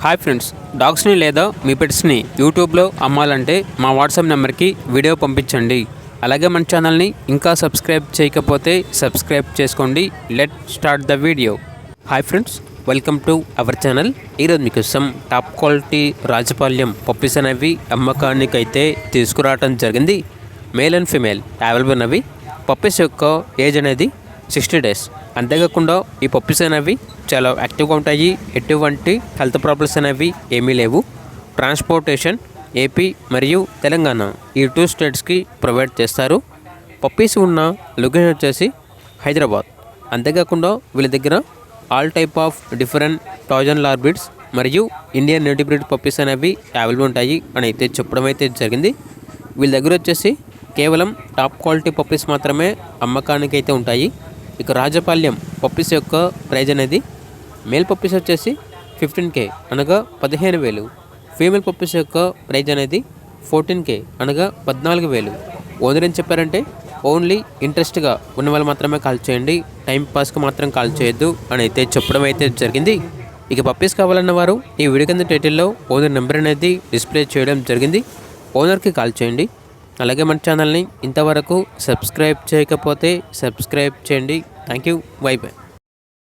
Hi friends, డాగ్స్ని లేదా మీ పెట్స్ని యూట్యూబ్లో అమ్మాలంటే మా వాట్సాప్ నెంబర్కి వీడియో పంపించండి. అలాగే మన ఛానల్ని ఇంకా సబ్స్క్రైబ్ చేయకపోతే సబ్స్క్రైబ్ చేసుకోండి. Let start the video. Hi friends, welcome to our channel. ఈరోజు మీకోసం టాప్ క్వాలిటీ రాజపాళ్యం పప్పీస్ అనేవి అమ్మకానికి అయితే తీసుకురావడం జరిగింది. మేల్ అండ్ ఫీమేల్ అవైలబుల్ ఉన్నవి. పప్పీస్ యొక్క ఏజ్ అనేది 60 days. అంతేకాకుండా ఈ పప్పీస్ అనేవి చాలా యాక్టివ్గా ఉంటాయి. ఎటువంటి హెల్త్ ప్రాబ్లమ్స్ అనేవి ఏమీ లేవు. ట్రాన్స్పోర్టేషన్ ఏపీ మరియు తెలంగాణ ఈ 2 స్టేట్స్కి ప్రొవైడ్ చేస్తారు. పప్పీస్ ఉన్న లొకేషన్ వచ్చేసి హైదరాబాద్. అంతేకాకుండా వీళ్ళ దగ్గర ఆల్ టైప్ ఆఫ్ డిఫరెంట్ టాజన్ లార్బిడ్స్ మరియు ఇండియన్ నేటివ్ బ్రీడ్ పప్పీస్ అనేవి అవైలబుల్ ఉంటాయి అని అయితే చెప్పడం అయితే జరిగింది. వీళ్ళ దగ్గర వచ్చేసి కేవలం టాప్ క్వాలిటీ పప్పీస్ మాత్రమే అమ్మకానికి అయితే ఉంటాయి. ఇక రాజపాళ్యం పప్పీస్ యొక్క ప్రైజ్ అనేది మేల్ పప్పీస్ వచ్చేసి 15K అనగా 15,000. ఫీమేల్ పప్పీస్ యొక్క ప్రైజ్ అనేది 14K అనగా 14,000. ఓనర్ ఏం చెప్పారంటే ఓన్లీ ఇంట్రెస్ట్గా ఉన్న వాళ్ళు మాత్రమే కాల్ చేయండి, టైం పాస్కి మాత్రం కాల్ చేయొద్దు అని అయితే చెప్పడం అయితే జరిగింది. ఇక పప్పీస్ కావాలన్న వారు ఈ వీడియో కింద టైటిల్లో ఓనర్ నెంబర్ అనేది డిస్ప్లే చేయడం జరిగింది. ఓనర్కి కాల్ చేయండి. అలాగే మన ఛానల్ని ఇంతవరకు సబ్స్క్రైబ్ చేయకపోతే సబ్స్క్రైబ్ చేయండి. Thank you. By by.